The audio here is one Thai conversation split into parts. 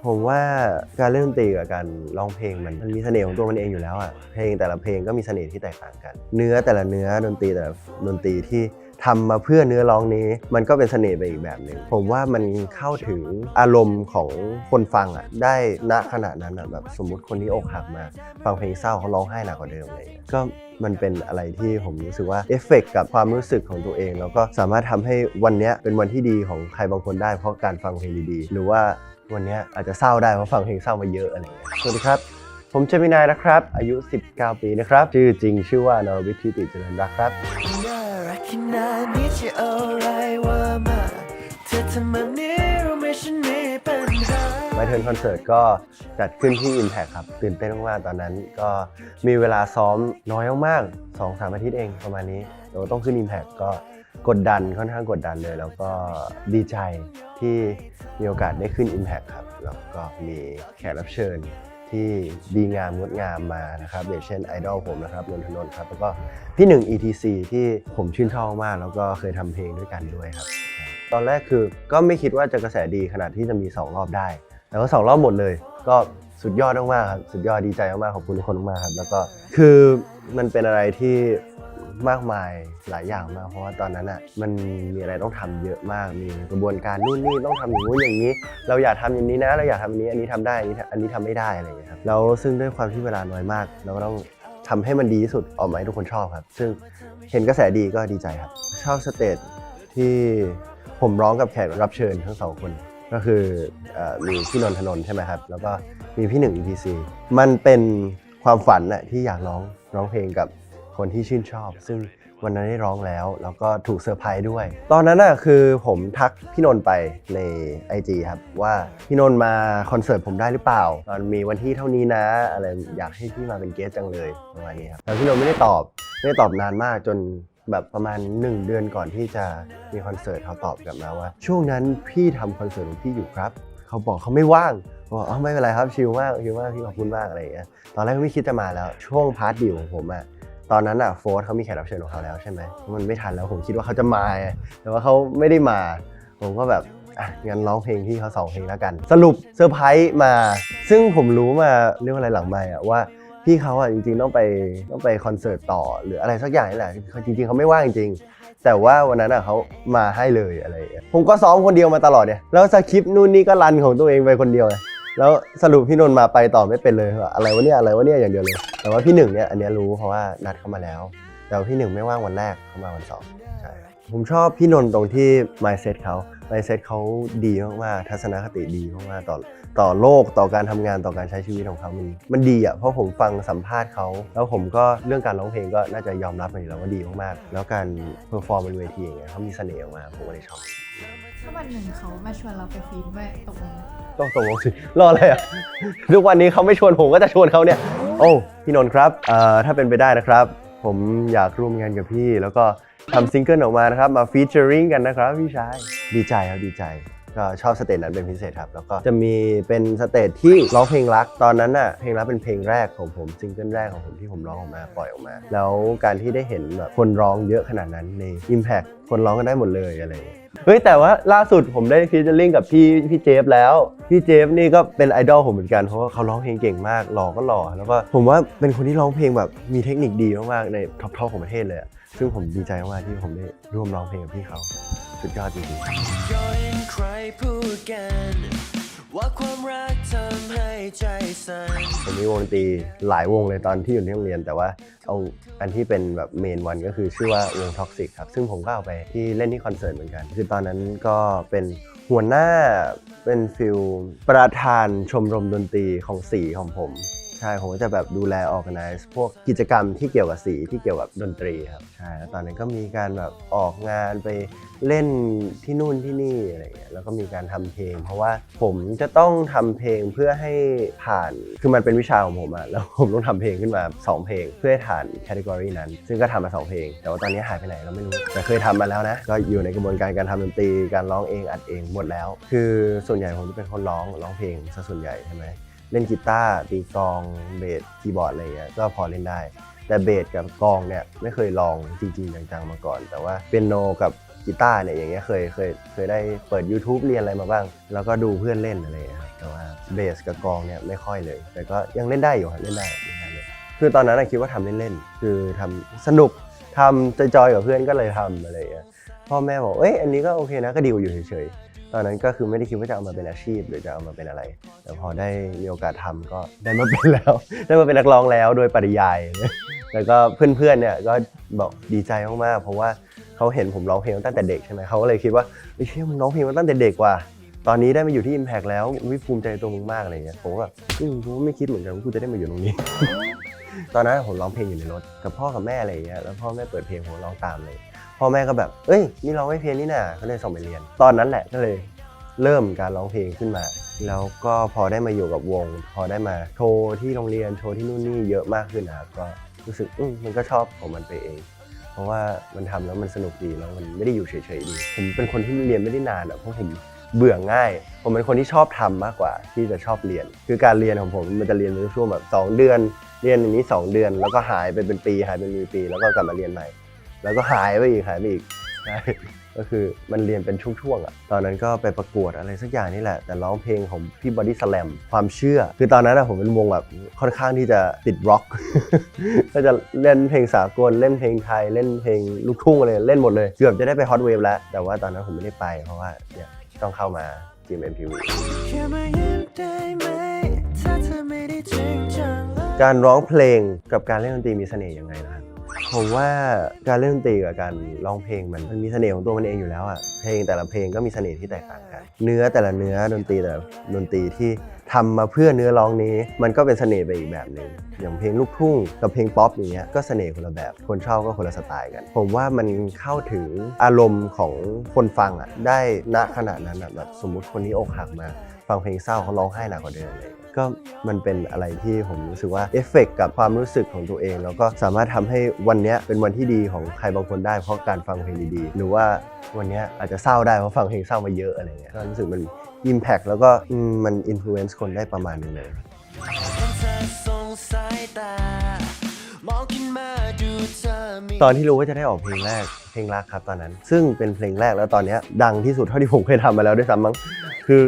ผมว่าการเล่นดนตรีกับการร้องเพลงมันมีเสน่ห์ของตัวมันเองอยู่แล้วอ่ะเพลงแต่ละเพลงก็มีเสน่ห์ที่แตกต่างกันเนื้อแต่ละเนื้อดนตรีแต่ละดนตรีที่ทำมาเพื่อเนื้อร้องนี้มันก็เป็นเสน่ห์ไปอีกแบบหนึ่งผมว่ามันเข้าถึงอารมณ์ของคนฟังอ่ะได้ณขณะนั้นอ่ะแบบสมมุติคนที่อกหักมาฟังเพลงเศร้าเขาร้องไห้หนักกว่าเดิมเลยก็มันเป็นอะไรที่ผมรู้สึกว่าเอฟเฟกต์กับความรู้สึกของตัวเองแล้วก็สามารถทำให้วันนี้เป็นวันที่ดีของใครบางคนได้เพราะการฟังเพลงดีๆหรือว่าวันนี้อาจจะเศร้าได้เพราะฟังเพลงเศร้ามาเยอะอะไรอย่างเงี้ยสวัสดีครับผมเจมินายนะครับอายุ19ปีนะครับชื่อจริงชื่อว่านรวิทย์ ธิติเจริญรักครับน่ารักขนาดนี้จะเอาอะไรว่ามาเธอทำแบบนี้รู้ไหมฉันมีปัญหาMy Turn Concert ก็จัดขึ้นที่ Impact ครับตื่นเต้นมากๆตอนนั้นก็มีเวลาซ้อมน้อยมากๆ 2-3 อาทิตย์เองประมาณนี้เราต้องขึ้น Impact ก็กดดันค่อนข้างกดดันเลยแล้วก็ดีใจที่มีโอกาสได้ขึ้น Impact ครับแล้วก็มีแขกรับเชิญที่ดีงามงดงามมานะครับอย่างเช่นไอดอลผมนะครับนนทนนท์ครับแล้วก็พี่หนึ่ง ETC ที่ผมชื่นชอบมากแล้วก็เคยทำเพลงด้วยกันด้วยครับตอนแรกคือก็ไม่คิดว่าจะกระแสดีขนาดที่จะมี2รอบได้แต่ว่า2รอบหมดเลยก็สุดยอดมากๆครับสุดยอดดีใจมากๆขอบคุณทุกคนมากครับแล้วก็คือมันเป็นอะไรที่มากมายหลายอย่างมากเพราะว่าตอนนั้นอ่ะมันมีอะไรต้องทำเยอะมากมีกระบวนการนู่นนี่ต้องทำอย่างนู้นอย่างนี้เราอยากทำอย่างนี้นะเราอยากทำอันนี้ทำได้อันนี้ทำไม่ได้อะไรอย่างเงี้ยครับแล้วซึ่งด้วยความที่เวลาน้อยมากเราก็ต้องทำให้มันดีที่สุดออกมาให้ทุกคนชอบครับซึ่งเห็นกระแสดีก็ดีใจครับชอบสเตจที่ผมร้องกับแขกรับเชิญทั้ง2 คนก็คือมีพี่นนทนนท์ใช่ไหมครับแล้วก็มีพี่หนึ่ง ETC มันเป็นความฝันน่ะที่อยากร้องเพลงกับคนที่ชื่นชอบซึ่งวันนั้นได้ร้องแล้วก็ถูกเซอร์ไพรส์ด้วยตอนนั้นน่ะคือผมทักพี่นนท์ไปใน IG ครับว่าพี่นนท์มาคอนเสิร์ตผมได้หรือเปล่าตอนมีวันที่เท่านี้นะอะไรอยากให้พี่มาเป็นเกสต์จังเลยประมาณนี้ครับแต่พี่นนท์ไม่ได้ตอบนานมากจนแบบประมาณ1 เดือนก่อนที่จะมีคอนเสิร์ตเขาตอบกลับมาว่าช่วงนั้นพี่ทำคอนเสิร์ตของพี่อยู่ครับเขาบอกเขาไม่ว่างบอกไม่เป็นไรครับชิลมากพี่ขอบคุณมากอะไรอย่างเงี้ยตอนแรกไม่คิดจะมาแล้วช่วงพาร์ทดิวของผมอะตอนนั้นอะโฟร์เขามีแขกรับเชิญของเขาแล้วใช่ไหมมันไม่ทันแล้วผมคิดว่าเขาจะมาแต่ว่าเขาไม่ได้มาผมก็แบบงั้นร้องเพลงที่เขา2 เพลงแล้วกันสรุปเซอร์ไพรส์มาซึ่งผมรู้มาเรื่องอะไรหลังไมค์อะว่าพี่เขาอ่ะจริงๆต้องไปคอนเสิร์ตต่อหรืออะไรสักอย่างนี่แหละจริงๆเขาไม่ว่างจริงๆแต่ว่าวันนั้นอ่ะเขามาให้เลยอะไรอย่างเงี้ยผมก็ซ้อมคนเดียวมาตลอดเนี่ยแล้วสคริปต์นู่นนี่ก็รันของตัวเองไปคนเดียวเลยแล้วสรุปพี่นนท์มาไปต่อไม่เป็นเลยอะไรวะเนี่ยอย่างเดียวเลยแต่ว่าพี่หนึ่งเนี่ยอันนี้รู้เพราะว่านัดเข้ามาแล้วแต่ว่าพี่หนึ่งไม่ว่างวันแรกเขามาวัน2ใช่ผมชอบพี่นนท์ตรงที่ mindset เขาดีมากๆทัศนคติดีมากๆต่อโลกต่อการทำงานต่อการใช้ชีวิตของเขามันดีอ่ะเพราะผมฟังสัมภาษณ์เขาแล้วผมก็เรื่องการร้องเพลงก็น่าจะยอมรับไปอยู่แล้วว่าดีมากๆแล้วการเพอร์ฟอร์มบนเวทีอย่างเงี้ยเขามีเสน่ห์มากผมก็เลยชอบถ้าวันหนึ่งเขามาชวนเราไปฟีดด้วยตกลงไหมต้องตกลงสิรออะไรอ่ะทุกวันนี้เขาไม่ชวนผมก็จะชวนเขาเนี่ยโอ้พี่นนท์ครับถ้าเป็นไปได้นะครับผมอยากร่วมงานกับพี่แล้วก็ทำซิงเกิลออกมานะครับมาฟีเจอริงกันนะครับพี่ชายดีใจครับดีใจก็ชอบสเตจนั้นเป็นพิเศษครับแล้วก็จะมีเป็นสเตจที่ร้องเพลงรักตอนนั้นน่ะเพลงรักเป็นเพลงแรกของผมซิงเกิลแรกของผมที่ผมร้องออกมาปล่อยออกมาแล้วการที่ได้เห็นแบบคนร้องเยอะขนาดนั้นใน Impact คนร้องกันได้หมดเลยอะไรอย่างเงี้ยเฮ้ยแต่ว่าล่าสุดผมได้ฟีเจอริ่งกับพี่เจฟแล้วพี่เจฟนี่ก็เป็นไอดอลผมเหมือนกันเพราะว่าเขาร้องเพลงเก่งมากหล่อก็หล่อแล้วก็ผมว่าเป็นคนที่ร้องเพลงแบบมีเทคนิคดีมากๆในท็อปของประเทศเลยซึ่งผมดีใจมากที่ผมได้ร่วมร้องเพลงกับพี่เขาสุดยอดจริงๆใครพูดกันว่าความรักทำให้ใจสั่นผมมีวงดนตรีหลายวงเลยตอนที่อยู่ที่โรงเรียนแต่ว่าเอาอันที่เป็นแบบเมนวันก็คือชื่อว่าวง Toxic ครับซึ่งผมก็เอาไปที่เล่นที่คอนเสิร์ตเหมือนกันคือตอนนั้นก็เป็นหัวหน้าเป็นฟิลประธานชมรมดนตรีของสีของผมใช่ผมก็จะแบบดูแล organize พวกกิจกรรมที่เกี่ยวกับสีที่เกี่ยวกับดนตรีครับใช่แล้วตอนนั้นก็มีการแบบออกงานไปเล่นที่นู่นที่นี่อะไรเงี้ยแล้วก็มีการทำเพลงเพราะว่าผมจะต้องทำเพลงเพื่อให้ผ่านคือมันเป็นวิชาของผมอะแล้วผมต้องทำเพลงขึ้นมา2 เพลงเพื่อให้ผ่านแคตตากรีนั้นซึ่งก็ทำมา2 เพลงแต่ว่าตอนนี้หายไปไหนเราไม่รู้แต่เคยทำมาแล้วนะก็อยู่ในกระบวนการการทำดนตรีการร้องเองอัดเองหมดแล้วคือส่วนใหญ่ผมจะเป็นคนร้องเพลงซะส่วนใหญ่ใช่ไหมเล่นกีตาร์ตีกลองเบสคีย์บอร์ดอะไรเงี้ยก็พอเล่นได้แต่เบสกับกลองเนี่ยไม่เคยลองจริงๆจังๆมาก่อนแต่ว่าเปียโนกับกีตาร์เนี่ยอย่างเงี้ยเคยได้เปิด YouTube เรียนอะไรมาบ้างแล้วก็ดูเพื่อนเล่นอะไรเงี้ยครับ แต่ว่าเบสกับกลองเนี่ยไม่ค่อยเลยแต่ก็ยังเล่นได้อยู่ครับเล่นได้เลยคือตอนนั้นคิดว่าทำเล่นๆคือทำสนุกทำจอยๆกับเพื่อนก็เลยทำอะไรอย่างเงี้ยพ่อแม่บอกอันนี้ก็โอเคนะก็ดีกว่าอยู่เฉยๆตอนนั้นก็คือไม่ได้คิดว่าจะเอามาเป็นอาชีพหรือจะเอามาเป็นอะไรแต่พอได้มีโอกาสทำก็ได้มาเป็นแล้ว ได้มาเป็นนักร้องแล้วโดยปริยายแล้วก็เพื่อนๆเนี่ยก็บอกดีใจมากๆเพราะว่าเขาเห็นผมร้องเพลงตั้งแต่เด็กใช่ไหมเขาก็เลยคิดว่าเชื่อมึงร้องเพลงมาตั้งแต่เด็กว่ะตอนนี้ได้มาอยู่ที่ Impact แล้ววิภูมิใจตัวมึงมากอะไรเงี้ยผมก็แบบกูไม่คิดเหมือนกันว่ากูจะได้มาอยู่ตรงนี้ ตอนนั้นผมร้องเพลงอยู่ในรถกับพ่อกับแม่อะไรเงี้ยแล้วพ่อแม่เปิดเพลงผมร้องตามเลยพ่อแม่ก็แบบนี่ร้องไม่เพี้ยนนี่น่ะก็เลยส่งไปเรียนตอนนั้นแหละก็เลยเริ่มการร้องเพลงขึ้นมาแล้วก็พอได้มาอยู่กับวงพอได้มาโชว์ที่โรงเรียนโชว์ที่นู่นนี่เยอะมากขึ้นนะครับก็รู้สึกมันก็ชอบของมันไปเองเพราะว่ามันทำแล้วมันสนุกดีแล้วมันไม่ได้อยู่เฉยๆดีผมเป็นคนที่เรียนไม่ได้นานเพราะผมเบื่อง่ายผมเป็นคนที่ชอบทำมากกว่าที่จะชอบเรียนคือการเรียนของผมมันจะเรียนในช่วงแบบ2 เดือนเรียนอย่างนี้2 เดือนแล้วก็หายไปเป็นปีหายเป็นปีแล้วก็กลับมาเรียนใหม่แล้วก็หายไปอีกใช่ก็คือมันเรียนเป็นช่วงๆตอนนั้นก็ไปประกวดอะไรสักอย่างนี่แหละแต่ร้องเพลงของพี่บอดี้สแลมความเชื่อคือตอนนั้นผมเป็นวงแบบค่อนข้างที่จะติดร็อก ก็จะเล่นเพลงสากลเล่นเพลงไทยเล่นเพลงลูกทุ่งอะไรเล่นหมดเลยเกือบจะได้ไปฮอตเวฟแล้วแต่ว่าตอนนั้นผมไม่ได้ไปเพราะว่าเนี่ยต้องเข้ามาทีม MTV การร้องเพลงกับการเล่นดนตรีมีเสน่ห์ยังไงนะครับผมว่าการเล่นดนตรีกับการร้องเพลงมันมีเสน่ห์ของตัวมันเองอยู่แล้วเพลงแต่ละเพลงก็มีเสน่ห์ที่แตกต่างกันเนื้อแต่ละเนื้อดนตรีแต่ละดนตรีที่ทำมาเพื่อเนื้อร้องนี้มันก็เป็นเสน่ห์ไปอีกแบบนึงอย่างเพลงลูกทุ่งกับเพลงป๊อปอย่างเงี้ยก็เสน่ห์คนละแบบคนชอบก็คนละสไตล์กันผมว่ามันเข้าถึงอารมณ์ของคนฟังได้ณขณะนั้นแบบสมมุติคนนี้อกหักมาฟังเพลงเศร้าเขาร้องไห้หนักกว่าเดิมเลยก็มันเป็นอะไรที่ผมรู้สึกว่าเอฟเฟกต์กับความรู้สึกของตัวเองแล้วก็สามารถทำให้วันนี้เป็นวันที่ดีของใครบางคนได้เพราะการฟังเพลงดีๆหรือว่าวันนี้อาจจะเศร้าได้เพราะฟังเพลงเศร้ามาเยอะอะไรเงี้ยก็รู้สึกมัน impact แล้วก็มัน influence คนได้ประมาณนึงเลยตอนที่รู้ว่าจะได้ออกเพลงแรกเพลงรักครับตอนนั้นซึ่งเป็นเพลงแรกแล้วตอนนี้ดังที่สุดเท่าที่ผมเคยทำมาแล้วด้วยซ้ำมั้งคือ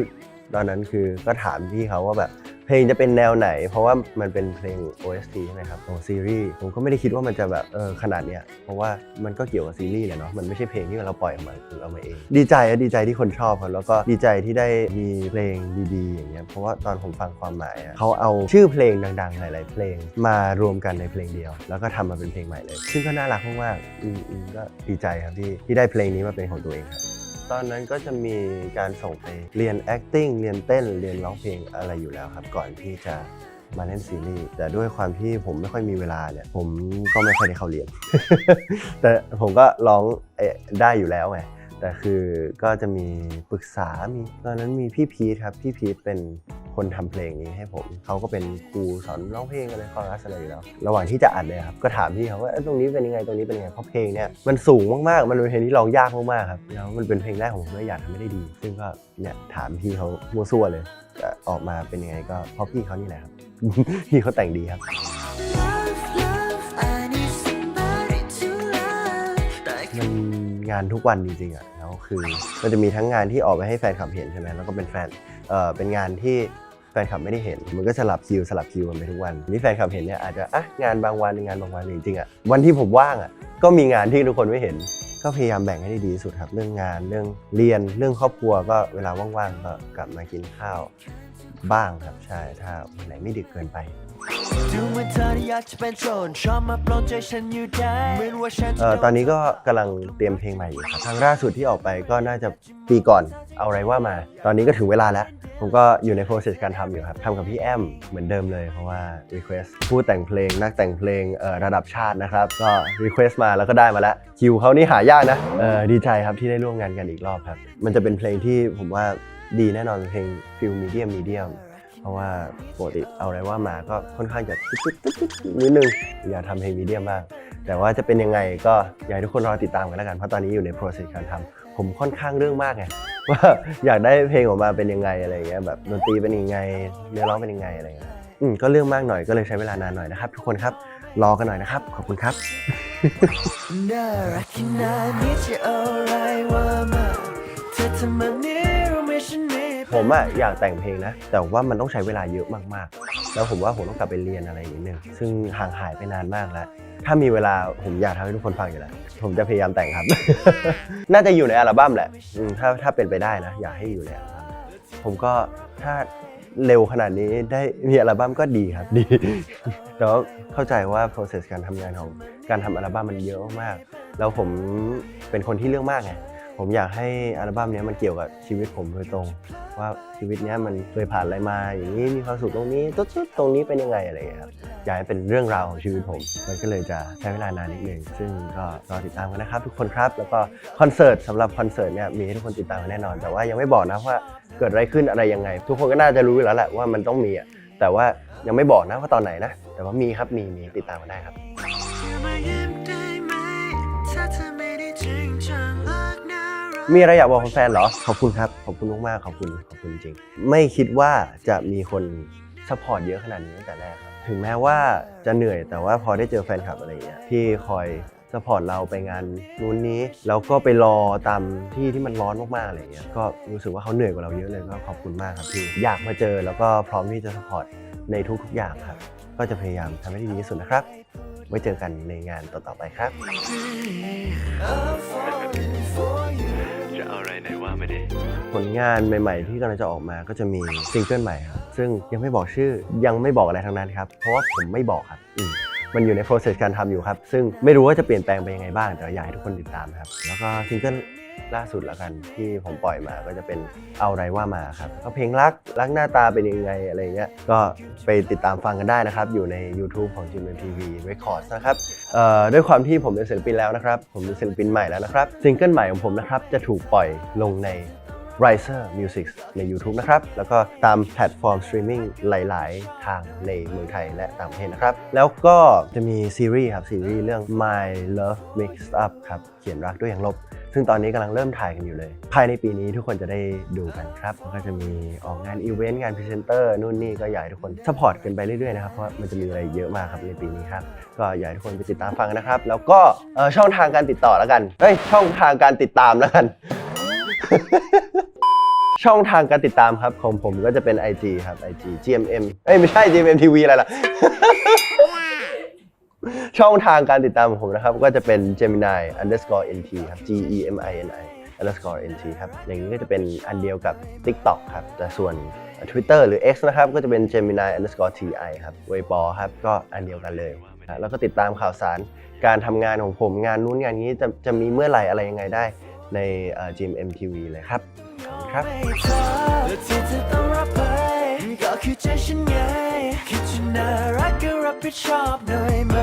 ตอนนั้นคือก็ถามพี่เขาว่าแบบเพลงจะเป็นแนวไหนเพราะว่ามันเป็นเพลง OST ใช่ไหมครับของซีรีส์ผมก็ไม่ได้คิดว่ามันจะแบบขนาดเนี้ยเพราะว่ามันก็เกี่ยวกับซีรีส์แหละเนาะมันไม่ใช่เพลงที่เราปล่อยออกมาคือเอามาเองดีใจที่คนชอบครับแล้วก็ดีใจที่ได้มีเพลงดีๆอย่างเงี้ยเพราะว่าตอนผมฟังความหมายเขาเอาชื่อเพลงดังๆหลายๆเพลงมารวมกันในเพลงเดียวแล้วก็ทำมาเป็นเพลงใหม่เลยซึ่งก็น่ารักมากๆก็ดีใจครับที่ได้เพลงนี้มาเป็นของตัวเองครับตอนนั้นก็จะมีการส่งไปเรียน acting เรียนเต้นเรียนร้องเพลงอะไรอยู่แล้วครับก่อนที่จะมาเล่นซีรีส์แต่ด้วยความที่ผมไม่ค่อยมีเวลาเนี่ยผมก็ไม่ค่อยได้เข้าเรียน แต่ผมก็ร้องได้อยู่แล้วไงแต่คือก็จะมีปรึกษาตอนนั้นมีพี่พีทครับพี่พีทเป็นคนทำเพลงนี้ให้ผมเขาก็เป็นครูสอนร้องเพลงอะไรคอรัสอะไรอยู่แล้วระหว่างที่จะอัดเลยครับก็ถามพี่เขาว่าตรงนี้เป็นยังไงตรงนี้เป็นยังไงเพราะเพลงเนี่ยมันสูงมากๆมันเป็นเพลงที่ร้องยากมากๆครับแล้วมันเป็นเพลงแรกของผมด้วยอยากทำให้ได้ดีซึ่งก็เนี่ยถามพี่เขามั่วซั่วเลยจะออกมาเป็นยังไงก็เพราะพี่เขานี่แหละครับ พี่เขาแต่งดีครับมันงานทุกวันจริงๆแล้วคือมันจะมีทั้งงานที่ออกไปให้แฟนคลับเห็นใช่ไหมแล้วก็เป็นเป็นงานที่แฟนคลับไม่ได้เห็นมันก็สลับคิวกันไปทุกวันนี่แฟนคลับเห็นเนี่ยอาจจะงานบางวันงานบางวันจริงๆวันที่ผมว่างก็มีงานที่ทุกคนไม่เห็นก็พยายามแบ่งให้ได้ดีที่สุดครับเรื่องงานเรื่องเรียนเรื่องครอบครัวก็เวลาว่างๆก็กลับมากินข้าวบ้างครับใช่ถ้าวันไหนไม่ดึกเกินไปตอนนี้ก็กำลังเตรียมเพลงใหม่อยู่ครับครั้งล่าสุดที่ออกไปก็น่าจะปีก่อนเอาอะไรว่ามาตอนนี้ก็ถึงเวลาแล้วผมก็อยู่ใน process การทำอยู่ครับทำกับพี่แอมเหมือนเดิมเลยเพราะว่า request ผู้แต่งเพลงนักแต่งเพลงระดับชาตินะครับก็ request มาแล้วก็ได้มาแล้วคิวเขานี่หายากนะดีใจครับที่ได้ร่วมงานกันอีกรอบครับมันจะเป็นเพลงที่ผมว่าดีแน่นอนเพลงฟิลมีเดียมเพราะว่าปกติเอาอะไรว่ามาก็ค่อนข้างจะนิดนึงอยากทำเพลงมีเดียมมากแต่ว่าจะเป็นยังไงก็อยากให้ทุกคนรอติดตามกันแล้วกันเพราะตอนนี้อยู่ใน process การทำผมค่อนข้างเรื่องมากไงว่าอยากได้เพลงออกมาเป็นยังไงอะไรเงี้ยแบบดนตรีเป็นยังไงเนื้อร้องเป็นยังไงอะไรเงี้ยก็เรื่องมากหน่อยก็เลยใช้เวลานานหน่อยนะครับทุกคนครับรอกันหน่อยนะครับขอบคุณครับน่ารักขนาดนี้จะเอาอะไรว่ามาเธอทำแบบนี้รู้ไหมฉันมี ผมอะอยากแต่งเพลงนะแต่ว่ามันต้องใช้เวลาเยอะมากๆแล้วผมว่าผมต้องกลับไปเรียนอะไรนิดนึงซึ่งห่างหายไปนานมากแล้วถ้ามีเวลาผมอยากทำให้ทุกคนฟังอยู่แล้วผมจะพยายามแต่งครับ น่าจะอยู่ในอัลบั้มแหละถ้าเป็นไปได้นะอยากให้อยู่ในอัลบั้มผมก็ถ้าเร็วขนาดนี้ได้มีอัลบั้มก็ดีครับดี แต่ว่าเข้าใจว่า process การทำงานของการทำอัลบั้มมันเยอะมากๆแล้วผมเป็นคนที่เรื่องมากไงผมอยากให้อัลบั้มนี้มันเกี่ยวกับชีวิตผมโดยตรงว่าชีวิตนี้มันเคยผ่านอะไรมาอย่างนี้มีความสุขตรงนี้ตุ๊ดๆตรงนี้เป็นยังไงอะไรอย่างเงี้ยครับอยากให้เป็นเรื่องราวของชีวิตผมมันก็เลยจะใช้เวลานานนิดนึงซึ่งก็รอติดตามกันนะครับทุกคนครับแล้วก็คอนเสิร์ตสำหรับคอนเสิร์ตเนี่ยมีให้ทุกคนติดตามกันแน่นอนแต่ว่ายังไม่บอกนะว่าเกิดอะไรขึ้นอะไรยังไงทุกคนก็น่าจะรู้อยู่แล้วแหละว่ามันต้องมีแต่ว่ายังไม่บอกนะว่าตอนไหนนะแต่ว่ามีครับมีติดตามกันได้ครับมีอะไรอยากบอกแฟนๆเหรอขอบคุณครับขอบคุณมากๆขอบคุณจริงไม่คิดว่าจะมีคนซัพพอร์ตเยอะขนาดนี้ตั้งแต่แรกครับถึงแม้ว่าจะเหนื่อยแต่ว่าพอได้เจอแฟนคลับอะไรอย่างเงี้ยที่คอยซัพพอร์ตเราไปงานนู้นนี้แล้วก็ไปรอตามที่มันร้อนมากๆอะไรอย่างเงี้ยก็รู้สึกว่าเขาเหนื่อยกว่าเราเยอะเลยก็ขอบคุณมากครับที่อยากมาเจอแล้วก็พร้อมที่จะซัพพอร์ตในทุกๆอย่างครับก็จะพยายามทำให้ดีที่สุดนะครับไว้เจอกันในงานต่อๆไปครับจะเอาอะไรไหนว่าไม่ได้ ผลงานใหม่ๆที่กำลังจะออกมาก็จะมีซิงเกิลใหม่ครับซึ่งยังไม่บอกชื่อยังไม่บอกอะไรทั้งนั้นครับเพราะว่าผมไม่บอกครับมันอยู่ใน process การทำอยู่ครับซึ่งไม่รู้ว่าจะเปลี่ยนแปลงไปยังไงบ้างแต่อยากให้ทุกคนติดตามครับแล้วก็ซิงเกิลล่าสุดละกันที่ผมปล่อยมาก็จะเป็นเอาอะไรว่ามาครับก็เพลงรักหน้าตาเป็นยังไงอะไรเงี้ยก็ไปติดตามฟังกันได้นะครับอยู่ใน YouTube ของ GMMTV Records นะครับด้วยความที่ผมเป็นศิลปินแล้วนะครับผมเป็นศิลปินใหม่แล้วนะครับซิงเกิลใหม่ของผมนะครับจะถูกปล่อยลงใน Riser Music ใน YouTube นะครับแล้วก็ตามแพลตฟอร์มสตรีมมิ่งหลายๆทางในเมืองไทยและต่างประเทศนะครับแล้วก็จะมีซีรีส์ครับซีรีส์เรื่อง My Love Mixed Up ครับเขียนรักด้วยอย่างลบซึ่งตอนนี้กำลังเริ่มถ่ายกันอยู่เลยภายในปีนี้ทุกคนจะได้ดูกันครับแล้วก็จะมีออกงานอีเวนต์งานพรีเซนเตอร์นู่นนี่ก็อยากให้ทุกคนซัพพอร์ตกันไปเรื่อยๆนะครับเพราะมันจะมีอะไรเยอะมากครับในปีนี้ครับก็อยากให้ทุกคนไปติดตามฟังนะครับแล้วก็ช่องทางการติดต่อแล้วกันช่องทางการติดตามแล้วกัน ช่องทางการติดตามครับของผมก็จะเป็น IG ครับ IG GMM ไม่ใช่ GMMTV อะไรล่ะ ช่องทางการติดตามของผมนะครับก็จะเป็น Gemini_NT ครับ GEMINI_NT ครับอย่างนี้ก็จะเป็นอันเดียวกับ TikTok ครับแต่ส่วน Twitter หรือ X นะครับก็จะเป็น Gemini_TI ครับเว็บบอครับก็อันเดียวกันเลยแล้วก็ติดตามข่าวสารการทำงานของผมงานนู้นงานนี้จะมีเมื่อไหร่อะไรยังไงได้ใน GMMTV เลยครับครับและที่เธอต้องรับไปก็คือใจฉันไงคิดจะน่ารักก็รับผิดชอบหน่อยไหม